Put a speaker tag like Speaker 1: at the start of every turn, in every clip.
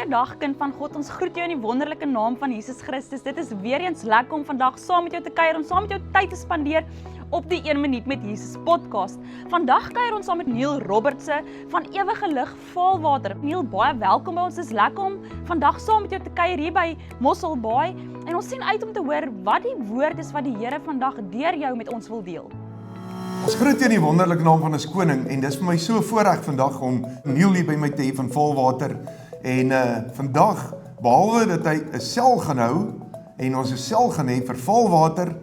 Speaker 1: Goeiedag kind van God, ons groet jou in die wonderlike naam van Jesus Christus. Dit is weer eens lekker om vandag saam met jou te kuier, om saam met jou tyd te spandeer op die 1 minuut met Jesus podcast. Vandag kuier ons saam met Neil Robertse van Ewige Lig Vaalwater. Neil, baie welkom by ons. Dit is lekker om vandag saam met jou te kuier hier by Mosselbaai en ons sien uit om te hoor wat die woord is wat die Here vandag deur jou met ons wil deel.
Speaker 2: Ons groet in die wonderlike naam van ons koning en dis vir my so voorreg vandag om Neil hier by my te hê van Vaalwater en vandag, behalwe dat hy 'n sel gaan hou en ons 'n sel gaan hê vir Vaalwater,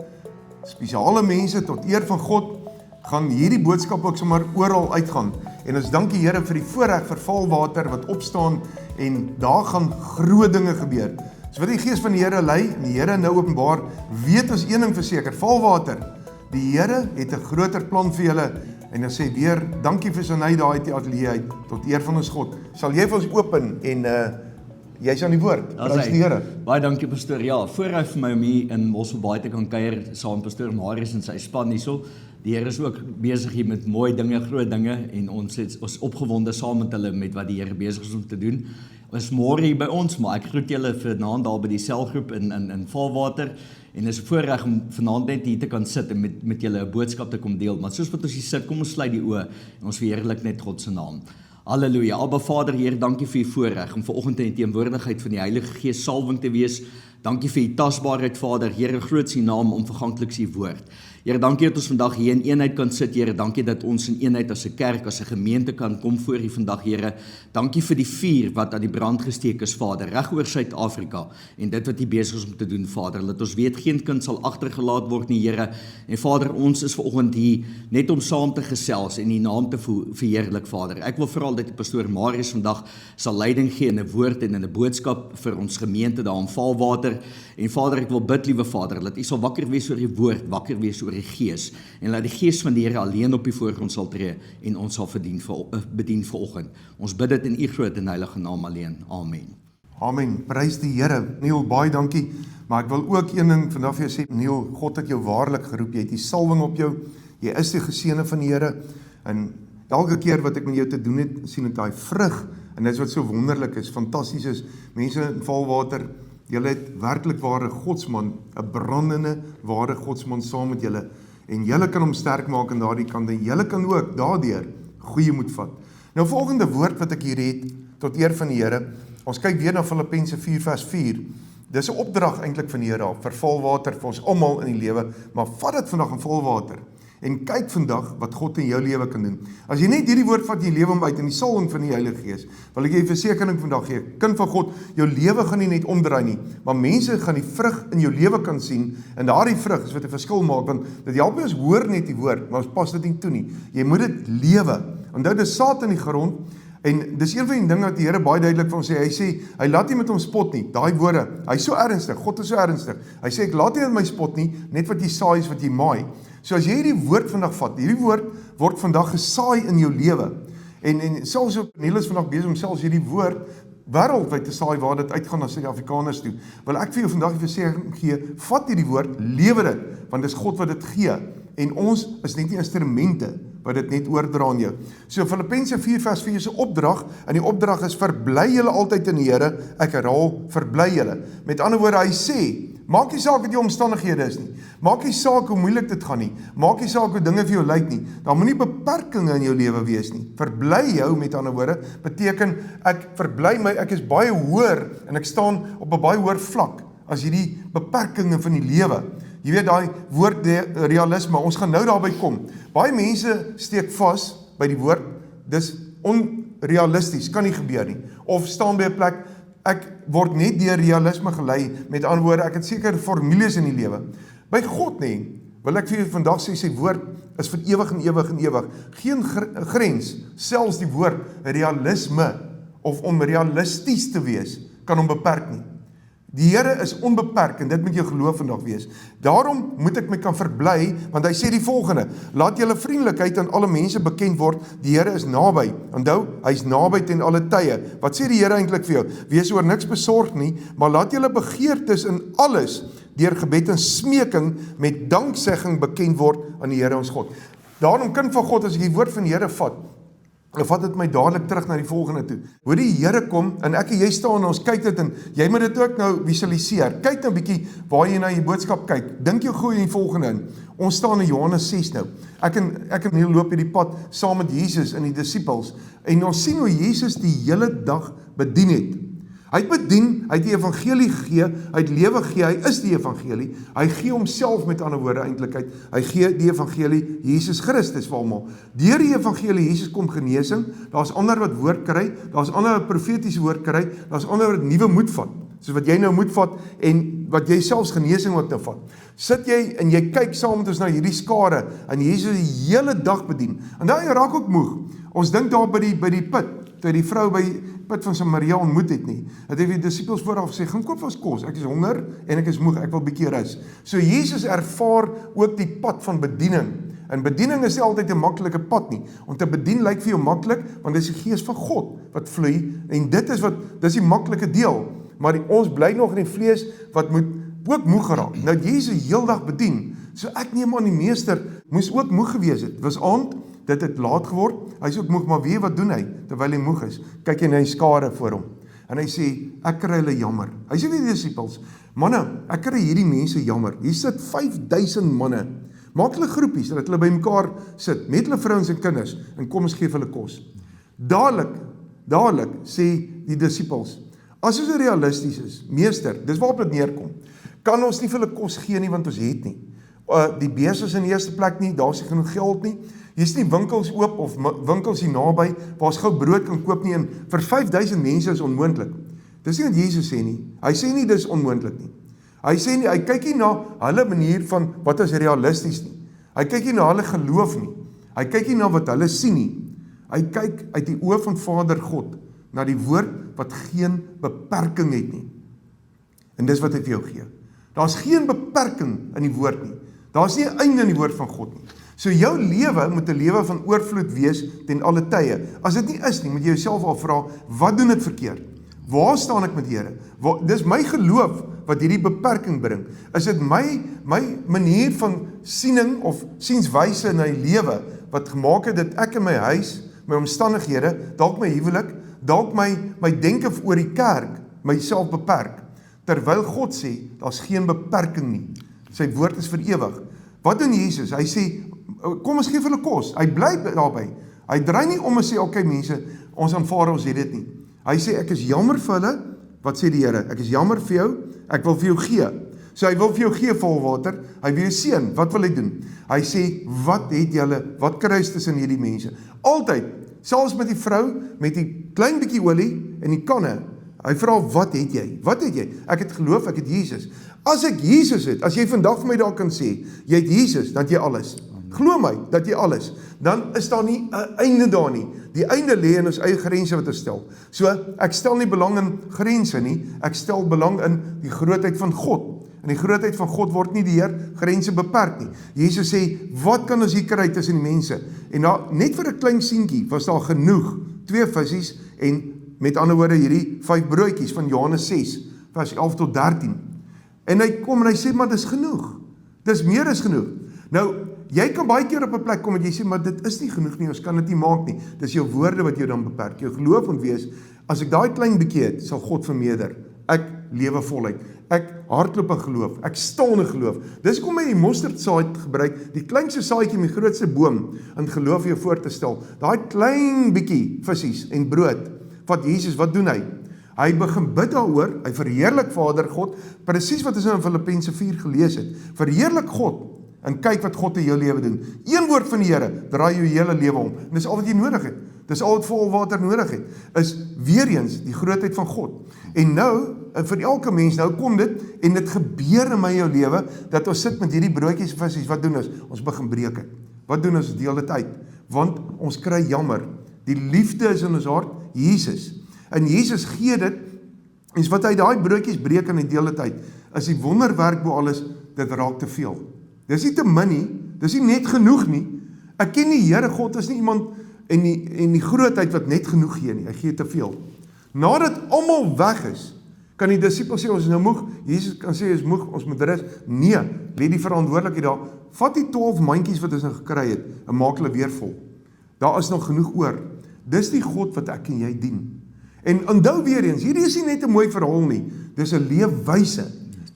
Speaker 2: spesiale mense tot eer van God, gaan hierdie boodskap ook sommer oral uitgaan en ons dank die Here vir die voorreg vir Vaalwater wat opstaan en daar gaan groot dinge gebeur. So wat die Gees van die Here lei en die Here nou openbaar, weet ons een ding verseker, Vaalwater, die Here het 'n groter plan vir julle en dan sê weer, dankie vir sy daar uit die ateljee uit, tot eer van ons God. Sal jy vir ons open en jy's aan die woord. Prys die Here.
Speaker 3: Baie dankie pastoor. Ja, voorreg vir my om hier in Mosselbaai te kan kuier saam pastoor Marius en sy span hierso. Die Here is ook besig hier met mooi dinge, groot dinge en ons opgewonde saam met hulle met wat die Here besig is om te doen. Ons môre hier by ons, maar ek groet julle vanaand daar by die selgroep in Vaalwater. En dit is 'n voorreg om vanaand net hier te kan sit en met julle 'n boodskap te kom deel. Maar soos wat ons hier sit, kom ons sluit die oë en ons verheerlik net God se naam. Halleluja. Abba Vader, Heer, dankie vir u voorreg om vanoggend in teenwoordigheid van die Heilige Gees salwing te wees. Dankie vir u tasbaarheid, Vader. Here, groot is u naam, onverganklik is u woord. Here, dankie dat ons vandag hier in eenheid kan sit, Here. Dankie dat ons in eenheid as 'n kerk, as 'n gemeente kan kom voor u vandag, Here. Dankie vir die vuur wat aan die brand gesteek is, Vader, reg oor Suid-Afrika en dit wat u besig is om te doen, Vader. Laat ons weet geen kind sal agtergelaat word nie, Here. En Vader, ons is vanoggend hier net om saam te gesels en u naam te verheerlik, Vader. Ek wil veral dat die pastoor Marius vandag sal leiding gee in 'n woord en in 'n boodskap vir ons gemeente daar in Vaalwater. En Vader, ek wil bid, liewe Vader, dat u sal wakker wees oor die woord, wakker wees oor die Gees en laat die Gees van die Here alleen op die voorgrond sal tree en ons sal bedien vanoggend. Ons bid dit in u groot en heilige naam alleen. Amen.
Speaker 2: Amen. Prys die Here. Neil, baie dankie. Maar ek wil ook een ding vandag vir jou sê, Neil, God het jou waarlik geroep. Jy het die salwing op jou. Jy is die geseëne van die Here en elke keer wat ek met jou te doen het, sien ek daai vrug en dit is wat so wonderlik is, fantasties is. Mense in Vaalwater, julle het werklik ware godsman, 'n brandende ware godsman saam met julle en julle kan hom sterk maak aan daardie kant en julle kan ook daardeur goeie moed vat. Nou volgende woord wat ek hier het tot eer van die Here. Ons kyk weer na Filippense 4 vers 4. Dis 'n opdrag eintlik van die Here vir Vaalwater vir ons almal in die lewe, maar vat dit vandag in Vaalwater. En kyk vandag wat God in jou lewe kan doen. As jy net hierdie woord vat in jou lewe uit in die salwing van die Heilige Gees, wil ek jy versekering vandag gee, kind van God, jou lewe gaan nie net omdraai nie, maar mense gaan die vrug in jou lewe kan sien en daardie vrug is wat 'n verskil maak, want dit help nie ons hoor net die woord, maar ons pas dit nie toe nie. Jy moet dit lewe. Onthou dis saad in die grond. En dis een van die dinge wat die Here baie duidelik vir ons sê. Hy sê, hy laat nie met ons spot nie. Daai woorde, hy's so ernstig, God is so ernstig. Hy sê, ek laat nie met my spot nie, net wat jy saai is wat jy maai. So as jy hierdie woord vandag vat, hierdie woord word vandag gesaai in jou lewe. En selfs op Niels vandag besig om selfs hierdie woord wêreldwyd te saai waar dit uitgaan na Suid-Afrikaners toe. Wil ek vir jou vandag die versekering gee, vat hierdie woord, lewe dit, want dis God wat dit gee. En ons is net nie instrumente wat dit net oordra aan jou. So Filippense 4 vers 4 is 'n opdrag en die opdrag is verbly julle altyd in die Here. Ek herhaal, verbly julle. Met ander woorde, hy sê, maak nie saak wat jou omstandighede is nie. Maak nie saak hoe moeilik dit gaan nie. Maak nie saak hoe dinge vir jou lyk nie. Daar moenie beperkings in jou lewe wees nie. Verbly jou, met ander woorde, beteken ek verbly my, ek is baie hoër en ek staan op 'n baie hoër vlak as hierdie beperkings van die lewe. Jy weet daai woord realisme, ons gaan nou daarby kom. Baie mense steek vas by die woord, dis onrealisties, kan nie gebeur nie. Of staan by 'n plek, ek word net deur realisme gelei, met ander woorde, ek het sekere formules in die lewe. By God nie, wil ek vir julle vandag sê, sy woord is vir ewig en ewig en ewig. Geen grens, selfs die woord realisme, of om realisties te wees, kan hom beperk nie. Die Here is onbeperk en dit moet jou geloof vandag wees. Daarom moet ek my kan verbly, want hy sê die volgende, laat julle vriendelikheid aan alle mense bekend word, die Here is naby. Onthou, hy is naby ten alle tye. Wat sê die Here eintlik vir jou? Wees oor niks besorg nie, maar laat julle begeertes in alles deur gebed en smeking met danksegging bekend word aan die Here ons God. Daarom kind van God, as ek die woord van die Here vat, Dan vat dit my dadelik terug na die volgende toe. Hoe die Here kom, en ek en jy staan en ons kyk dit, en jy moet dit ook nou visualiseer. Kyk nou 'n bietjie waar jy na die boodskap kyk. Dink jou gooi in die volgende in. Ons staan in Johannes 6 nou. Ek en Neil loop hierdie pad saam met Jesus en die disippels, en ons sien hoe Jesus die hele dag bedien het. Hy het bedien, hy het die evangelie gegee, hy het lewe gegee, hy is die evangelie, hy gee homself met ander woorde eintlikheid, hy gee die evangelie Jesus Christus vir almal. Deur die evangelie Jesus kom genesing, daar's ander wat woord kry, daar's ander wat profetiese woord kry, daar's ander wat nuwe moed vat, soos wat jy nou moet vat en wat jy selfs genesing ook nou vat. Sit jy en jy kyk saam met ons na hierdie skare en Jesus die hele dag bedien. En daai raak ook moeg. Ons dink daar by die put, toe die vrou by put van Samaria ontmoet het nie. Het hy die disippels vooraf gesê, gaan koop ons kos, ek is honger en ek is moeg, ek wil bietjie rus. So Jesus ervaar ook die pad van bediening. En bediening is nie altyd 'n maklike pad nie. Om te bedien lyk vir jou maklik, want dis die gees van God wat vloei en dis die maklike deel. Maar ons bly nog in die vlees wat moet ook moeg geraak. Nou Jesus heeldag bedien. So ek neem aan die meester moes ook moeg gewees het. Was aand, dit het laat geword. Hy is ook moeg, maar weet wat doen hy terwyl hy moeg is? Kyk jy na die skare voor hom. En hy sê, ek kry hulle jammer. Hy sê vir die disippels, manne, ek kry hierdie mense jammer. Hier sit 5000 manne. Maak hulle groepies, dat hulle by mekaar sit, met hulle vrouens en kinders, en kom ons gee hulle kos. Dadelik sê die disippels, as ons realisties is, meester, dis waarop dit neerkom, kan ons nie vir hulle kos gee nie, want ons het nie. Die bees is in die eerste plek nie, daar is nie genoeg geld nie, hier is nie winkels oop of winkels hier naby, waar ons gou brood kan koop nie, en vir 5000 mense is onmoontlik. Dis nie wat Jesus sê nie, hy sê nie dis onmoontlik nie. Hy sê nie, hy kyk nie na hulle manier van wat is realisties nie. Hy kyk nie na hulle geloof nie. Hy kyk nie na wat hulle sien nie. Hy kyk uit die oë van Vader God, na die woord wat geen beperking het nie. En dis wat hy vir jou gee. Daar's geen beperking in die woord nie. Daar's nie 'n einde in die woord van God nie. So jou lewe moet 'n lewe van oorvloed wees ten alle tye. As dit nie is nie, moet jy jouself afvra, wat doen ek verkeerd? Waar staan ek met die Here? Dis my geloof wat hierdie beperking bring. Is dit my manier van siening of sienswyse in my lewe wat gemaak het dat ek in my huis, my omstandighede, dalk my huwelik, dalk my denke oor die kerk, myself beperk. Terwyl God sê, daar's geen beperking nie. Sy woord is vir ewig. Wat doen Jesus? Hy sê, kom ons gee vir hulle kos. Hy bly daarby. Hy draai nie om en sê, okay mense, ons aanvaar ons het dit nie. Hy sê, ek is jammer vir hulle, wat sê die Here? Ek is jammer vir jou, ek wil vir jou gee. So hy wil vir jou gee vol water, hy wil jou seën, wat wil hy doen? Hy sê, wat het julle, wat kruis tussen hierdie mense? Altyd, selfs met die vrou, met die klein bietjie olie en die kanne, hy vra, wat het jy? Wat het jy? Ek het geloof, ek het Jesus. As ek Jesus het, as jy vandag vir my daar kan sê, jy het Jesus, dat jy alles. Glo my, dat jy alles. Dan is daar nie 'n einde daar nie. Die einde lê in ons eie grense wat ons stel. So, ek stel nie belang in grense nie, ek stel belang in die grootheid van God. En die grootheid van God word nie deur grense beperk nie. Jesus sê, wat kan ons hier kry tussen die mense? En net vir 'n klein seentjie was daar genoeg, 2 visse en met ander woorde hierdie 5 broodjies van Johannes 6, vers 11 tot 13. En hy kom en hy sê, maar dis genoeg. Dis meer as genoeg. Nou, jy kan baie keer op 'n plek kom en jy sê, maar dit is nie genoeg nie, ons kan dit nie maak nie. Dis jou woorde wat jou dan beperk. Jou geloof moet wees, as ek daai klein bietjie het, sal God vermeerder. Ek lewe voluit. Ek hardloop in geloof. Ek staan in geloof. Dis kom hy die mosterdsaad gebruik, die kleinste saadjie met die grootste boom, in geloof jou voor te stel. Daai klein bietjie visse en brood, wat Jesus, wat doen hy? Hy begin bid daaroor, hy verheerlik Vader God, presies wat ons in Filippense 4 gelees het. Verheerlik God, en kyk wat God in jou lewe doen. Een woord van die Here, draai jou hele lewe om. En dis al wat jy nodig het. Dis al wat vol water nodig het. Is weer eens die grootheid van God. En nou, vir elke mens, nou kom dit, en dit gebeur in my jou lewe, dat ons sit met hierdie broodjies en visse, wat doen ons? Ons begin breek het. Wat doen ons die hele tyd? Want ons kry jammer. Die liefde is in ons hart, Jesus. En Jesus gee dit, en wat hy daai broodjies breek in die hele tyd, is die wonderwerk bo alles, dit raak te veel. Dis nie te min nie, dis nie net genoeg nie. Ek ken die Here God is nie iemand en die grootheid wat net genoeg gee nie, hy gee te veel. Nadat almal weg is, kan die disippels sê, ons is nou moeg, Jesus kan sê, ons is moeg, ons moet rus. Nee, lê die verantwoordelikheid daar, vat die 12 mandjies wat ons nou gekry het, en maak hulle weer vol. Daar is nog genoeg oor. Dis die God wat ek en jy dien. En onthou weer eens, hierdie is nie net 'n mooi verhaal nie, dis 'n leefwyse.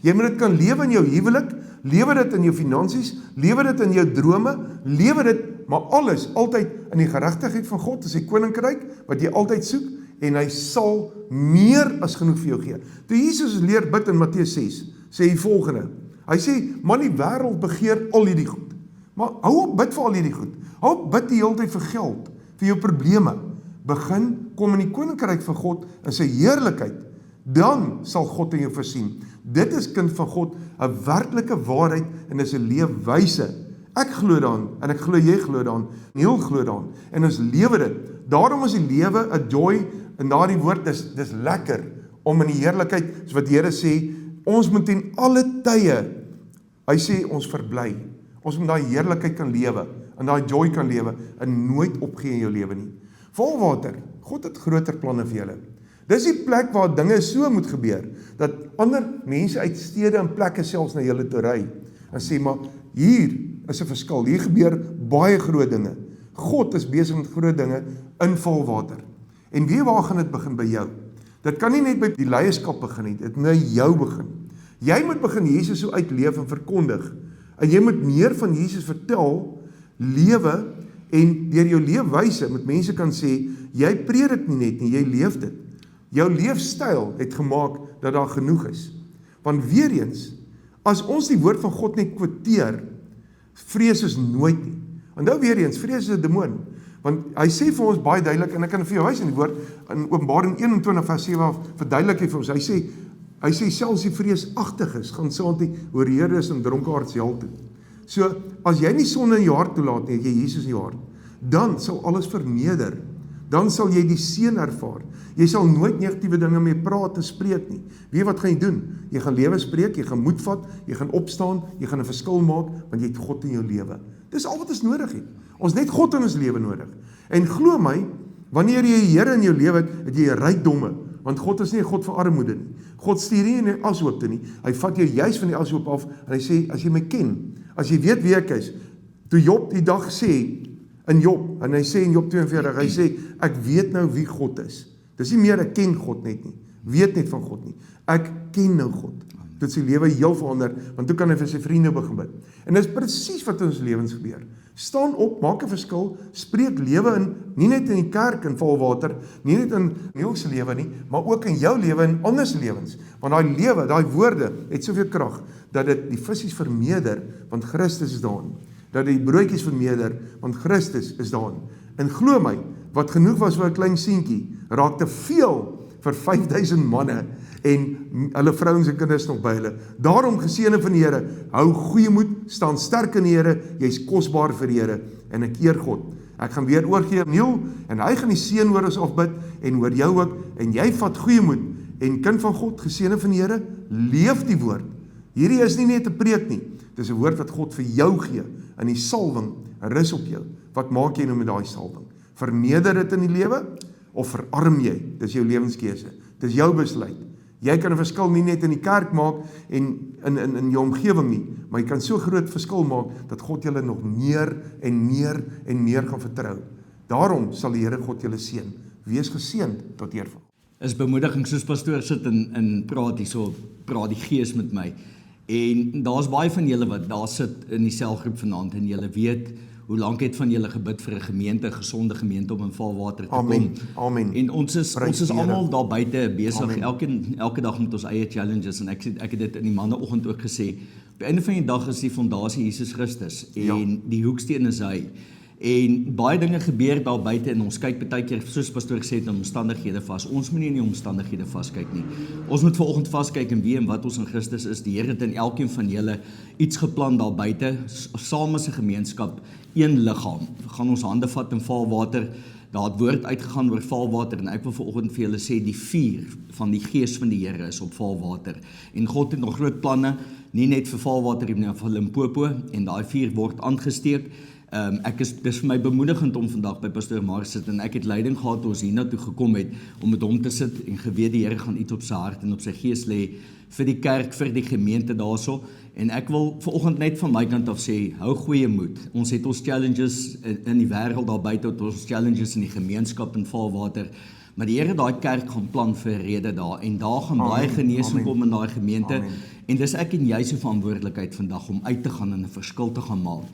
Speaker 2: Jy moet dit kan lewe in jou huwelik, lewe dit in jou finansies, lewe dit in jou drome, lewe dit, maar alles, altyd in die geregtigheid van God, is sy koninkryk, wat jy altyd soek, en hy sal meer as genoeg vir jou gee. Toe Jesus leer bid in Matteus 6, sê hy volgende, hy sê, man, die wêreld begeer al hierdie goed, maar hou op bid vir al hierdie goed, hou op bid die hele tyd vir geld, vir jou probleme, kom in die koninkryk van God, in sy heerlikheid, dan sal God in jou voorsien. Dit is kind van God, 'n werklike waarheid, en dis 'n leefwyse. Ek glo daaraan, en ek glo jy glo daaraan, Neil glo daaraan, en ons lewe dit. Daarom is die lewe 'n joy, en daardie woord, dis lekker, om in die heerlikheid, soos wat die Here sê, ons moet in alle tye, hy sê, ons verbly. Ons moet daai heerlikheid kan lewe, en daai joy kan lewe, en nooit opgee in jou lewe nie. Volwater, God het groter planne vir julle. Dis die plek waar dinge so moet gebeur, dat ander mense uit stede en plekke selfs na julle toe ry, en sê, maar hier is 'n verskil, hier gebeur baie groot dinge. God is besig met groot dinge in Volwater. En weet waar gaan dit begin by jou? Dit kan nie net by die leierskap begin nie, dit moet by jou begin. Jy moet begin Jesus so uitleef en verkondig, en jy moet meer van Jesus vertel, lewe, en deur jou leefwyse met mense kan sê, jy predik nie net nie, jy leef dit. Jou leefstyl het gemaak dat daar genoeg is. Want weer eens, as ons die woord van God net kwoteer, vrees is nooit nie. Onthou weer eens, vrees is 'n demoon. Want hy sê vir ons baie duidelik, en ek kan vir jou wys in die woord, in Openbaring 21 vers 7, verduidelik hy vir ons, hy sê selfs die vreesagtiges, gaan saam met oorheerders en dronkaards hel toe. So, as jy nie sonde in jou hart toelaat nie, het jy Jesus in jou hart, dan sal alles verneder. Dan sal jy die seën ervaar. Jy sal nooit negatiewe dinge mee praat en spreek nie. Weet wat gaan jy doen? Jy gaan lewe spreek, jy gaan moed vat, jy gaan opstaan, jy gaan 'n verskil maak, want jy het God in jou lewe. Dis al wat ons nodig het. Ons het net God in ons lewe nodig. En glo my, wanneer jy die Here in jou lewe het, het jy rykdomme, want God is nie 'n God van armoede nie. God stuur nie in die ashoopte nie. Hy vat jou juis van die ashoop af, en hy sê, as jy my ken, as jy weet wie ek is, toe Job die dag sê, in Job, en hy sê in Job 42, hy sê, ek weet nou wie God is. Dis nie meer ek ken God net nie, weet net van God nie. Ek ken nou God. Dit sy lewe heel verander, want toe kan hy vir sy vriende begin bid. En dis presies wat in ons lewens gebeur. Staan op, maak 'n verskil, spreek lewe in, nie net in die kerk in Volwater, nie net in Neil se lewe nie, maar ook in jou lewe en ander se lewens. Want daai lewe, daai woorde het soveel krag dat dit die visse vermeerder, want Christus is daarin. Dat die broodjies vermeerder, want Christus is daarin. En glo my, wat genoeg was vir 'n klein seentjie, raak te veel vir 5000 manne en hulle vrouens en kinders nog by hulle. Daarom geseëne van die Here, hou goeie moed, staan sterk in die Here, jy's kosbaar vir die Here en ek eer God. Ek gaan weer oorgee aan Neil en hy gaan die seën oor ons afbid en oor jou ook en jy vat goeie moed en kind van God, geseëne van die Here, leef die woord. Hierdie is nie net 'n preek nie, dis 'n woord wat God vir jou gee en die salwing rus op jou. Wat maak jy nou met daai salwing? Verneder dit in die lewe of verarm jy? Dis jou lewenskeuse. Dis jou besluit. Jy kan 'n verskil nie net in die kerk maak en in jou omgewing nie, maar jy kan so groot verskil maak dat God julle nog meer en meer en meer gaan vertrou. Daarom sal die Here God julle seën. Wees geseënd tot eer van God.
Speaker 3: Is bemoediging, soos pastoor sit en praat hierso, praat die Gees met my. En daar's baie van julle wat daar sit in die selgroep vanaand en julle weet hoe lank het van julle gebid vir 'n gemeente, 'n gesonde gemeente om in Volwater te
Speaker 2: Amen.
Speaker 3: kom.
Speaker 2: Amen.
Speaker 3: En ons is almal daar buite besig, elke dag met ons eie challenges en ek het dit in die manneoggend ook gesê. Op die einde van die dag is die fondasie Jesus Christus en die hoeksteen is hy. En baie dinge gebeur daar buite en ons kyk baie keer, soos pastoor gesê het, in omstandighede vas. Ons moet nie in die omstandighede vaskyk nie. Ons moet vanoggend vaskyk en weet en wat ons in Christus is. Die Here het in elkeen van julle iets geplan daar buite, saam as 'n gemeenskap, een liggaam. Gaan ons hande vat in Volwater. Daar het woord uitgegaan oor Volwater en ek wil vanoggend vir julle sê die vuur van die Gees van die Here is op Volwater. En God het nog groot planne, nie net vir Volwater nie, maar vir Limpopo en daai vuur word aangesteek. Dis vir my bemoedigend om vandag by Pastoor Marius sit en ek het leiding gehad toe ons hiernatoe gekom het om met hom te sit en geweet die Here gaan iets op sy hart en op sy gees lê vir die kerk, vir die gemeente daarso. En ek wil vanoggend net van my kant af sê, hou goeie moed. Ons het ons challenges in die wêreld daar buite, ons challenges in die gemeenskap in Valwater. Maar die Here daai kerk gaan plan vir 'n rede daar en daar gaan baie genesing kom in daai gemeente. Amen. En dis ek en jy se verantwoordelikheid vandag om uit te gaan en 'n verskil te gaan maak.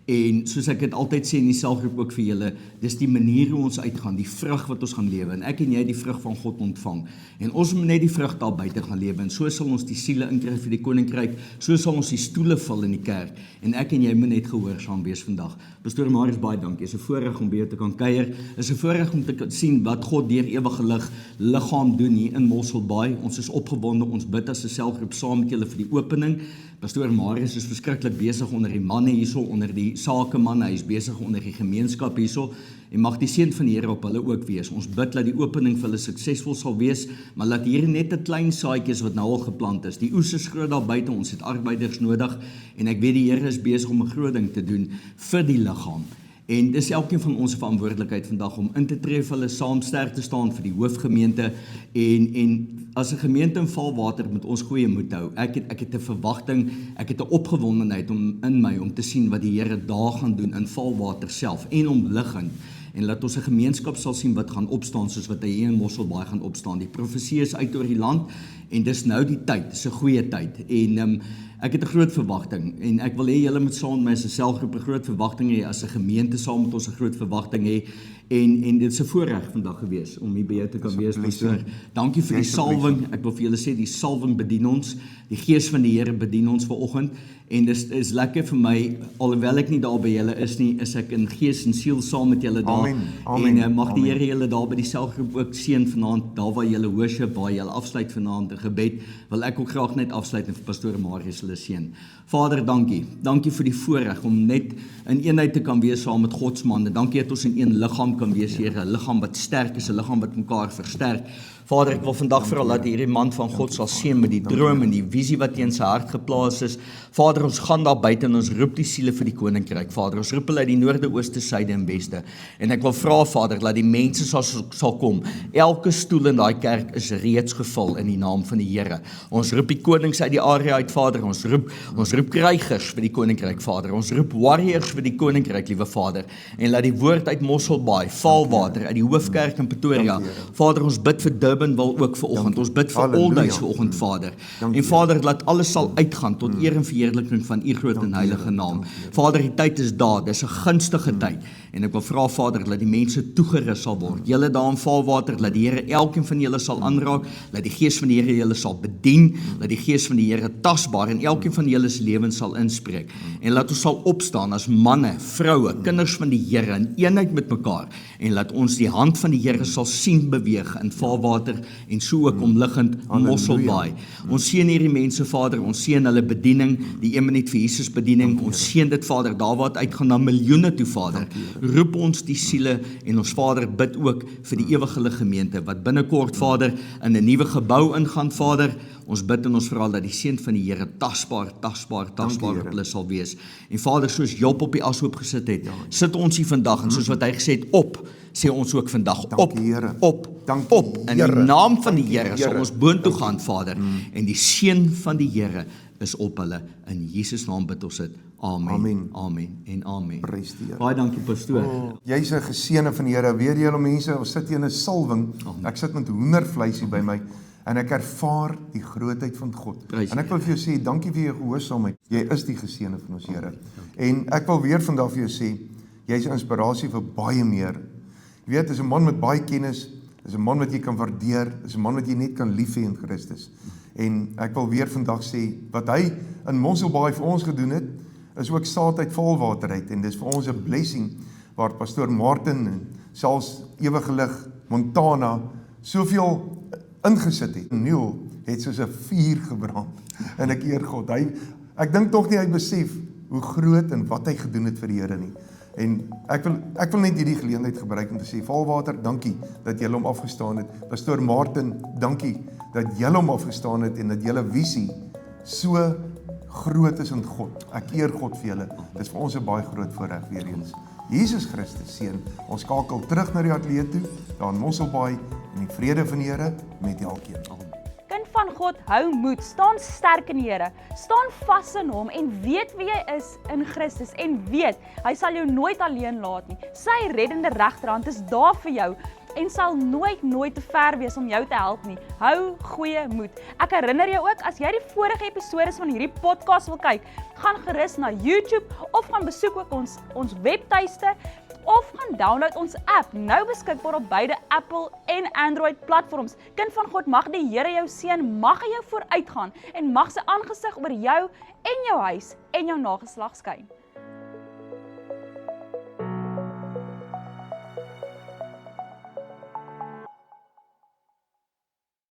Speaker 3: En soos ek dit altyd sê in die selgroep ook vir julle, dis die manier hoe ons uitgaan, die vrug wat ons gaan lewe. En ek en jy die vrug van God ontvang. En ons moet net die vrug daar buite gaan lewe. En so sal ons die siele inkry vir die koninkryk, so sal ons die stoele vul in die kerk. En ek en jy moet net gehoorsaam wees vandag. Pastoor Marius, baie dankie. Is 'n voorreg om by jou te kan kuier. Is 'n voorreg om te sien wat God deur ewige liggaam doen hier in Mosselbaai. Ons is opgewonde, ons bid as 'n selgroep saam met julle vir die opening. Pastoor Marius is verskriklik besig onder die manne hierso, onder die sakemanne, hy is besig onder die gemeenskap hierso, en mag die seën van die Here op hulle ook wees. Ons bid dat die opening vir hulle suksesvol sal wees, maar laat hier net 'n klein saadjies wat nou al geplant is. Die oes is groot daar buite, ons het arbeiders nodig, en ek weet die Here is besig om 'n groot ding te doen vir die liggaam. En dis elkeen van ons verantwoordelikheid vandag om in te tree vir hulle, saam sterk te staan vir die hoofgemeente, en as 'n gemeente in Valwater moet ons goeie moed hou. Ek het 'n verwagting, ek het 'n opgewondenheid in my om te sien wat die Here daar gaan doen in Valwater self en omliggend. En laat ons 'n gemeenskap sal sien wat gaan opstaan soos wat hy hier in Mosselbaai gaan opstaan. Die profesie is uit oor die land en dis nou die tyd, dis 'n goeie tyd. En ek het 'n groot verwagting en ek wil hê julle moet saam met my as 'n selgroep 'n groot verwagting hê, as 'n gemeente saam met ons 'n groot verwagting hê. En dit is 'n voorreg vandag gewees om hier by jou te kan wees, pastoor. Dankie vir die salwing. Ek wil vir julle sê die salwing bedien ons. Die gees van die Here bedien ons vanoggend. En dis is lekker vir my, alhoewel ek nie daar by julle is nie, is ek in gees en siel saam met julle daar. Amen. En mag die Here julle daar by die selgroep ook seën vanaand, daar waar julle worship, waar julle afsluit vanaand in gebed, wil ek ook graag net afsluit en vir pastoor Marius hulle seën. Vader, dankie. Dankie vir die voorreg om net in eenheid te kan wees saam met God se manne. Dankie dat ons in een liggaam kan wees, Here, 'n liggaam wat sterk is, 'n liggaam wat mekaar versterk. Vader, ek wil vandag veral dat hierdie man van God sal seën met die droom en die visie wat in sy hart geplaas is. Vader, ons gaan daar buite en ons roep die siele vir die koninkryk. Vader, ons roep hulle uit die noorde, ooste, suide en weste. En ek wil vra, Vader, dat die mense sal kom. Elke stoel in daai kerk is reeds gevul in die naam van die Here. Ons roep die konings uit die area uit, Vader. Ons roep krygers vir die koninkryk, Vader. Ons roep warriors vir die koninkryk, liewe Vader. En laat die woord uit Mosselbaai, Valwater, uit die hoofkerk in Pretoria. Vader, ons bid vir Durbanville ook vanoggend. Ons bid vir Oldhuis vanoggend, Vader. En Vader, laat alles sal uitgaan tot eer en verheerliking van u groot en heilige naam. Vader, die tyd is daar. Dis 'n gunstige tyd. En ek wil vra, Vader, dat die mense toegerus sal word. Julle daar in Valwater, laat die Here elkeen van julle sal aanraak, laat die gees van die Here julle sal bedien, laat die gees van die Here tasbaar in elkeen van julle se lewens sal inspreek. En laat ons sal opstaan as manne, vroue, kinders van die Here in eenheid met mekaar. En laat ons die hand van die Here sal sien beweeg in Valwater en so ook omliggend Mosselbaai. Ons seën hierdie mense, Vader, ons seën hulle bediening, die 1 minuut vir Jesus bediening. Ons seën dit, Vader, daar waar dit uitgaan na miljoene toe, Vader. Roep ons die siele en ons Vader bid ook vir die ewige gemeente wat binnekort, Vader, in 'n nuwe gebou ingaan, Vader. Ons bid en ons vra dat die seën van die Here tasbaar op hulle sal wees. En Vader, soos Job op die ashoop gesit het, sit ons hier vandag en soos wat hy gesê het, op, sê ons ook vandag, op. In die naam van die Here sal ons boontoe gaan, Vader. En die seën van die Here is op hulle. In Jesus naam bid ons dit. Amen. En amen. Baie dankie, pastoor.
Speaker 2: Jy's 'n geseëne van die Here. Weer julle mense, ons sit hier in 'n salwing. Ek sit met hoendervleisie by my. En ek ervaar die grootheid van God. En ek wil vir jou sê, dankie vir jou gehoorsaamheid. Jy is die geseëne van ons Here. En ek wil weer vandag vir jou sê, jy's 'n inspirasie vir baie meer. Jy weet, is 'n man met baie kennis, is 'n man wat jy kan waardeer, is 'n man wat jy net kan lief hê in Christus. En ek wil weer vandag sê, wat hy in Mosselbaai vir ons gedoen het, is ook saad uit Valwater uit. En dis vir ons 'n blessing, waar pastoor Martin en selfs ewige lig Montana soveel ingesit het. Neil het soos 'n vuur gebrand en ek eer God. Ek dink tog nie hy besef hoe groot en wat hy gedoen het vir die Here nie. En ek wil net hierdie geleentheid gebruik om te sê, Valwater, dankie dat julle hom afgestaan het. Pastoor Martin, dankie dat julle hom afgestaan het en dat julle visie so groot is in God. Ek eer God vir julle. Dit is vir ons 'n baie groot voorreg weer eens. Jesus Christus seën. Ons skakel terug na die ateljee toe, daar in Mosselbaai, en die vrede van die Here met elkeen.
Speaker 1: Kind van God, hou moed, staan sterk in die Here, staan vas in hom en weet wie jy is in Christus en weet, hy sal jou nooit alleen laat nie. Sy reddende regterhand is daar vir jou en sal nooit te ver wees om jou te help nie. Hou goeie moed. Ek herinner jou ook, as jy die vorige episodes van hierdie podcast wil kyk, gaan gerus na YouTube of gaan besoek ook ons webtuiste of gaan download ons app, nou beskikbaar op beide Apple en Android platforms. Kind van God, mag die Here jou seën, mag hy jou vooruitgaan en mag sy aangesig oor jou en jou huis en jou nageslag skyn.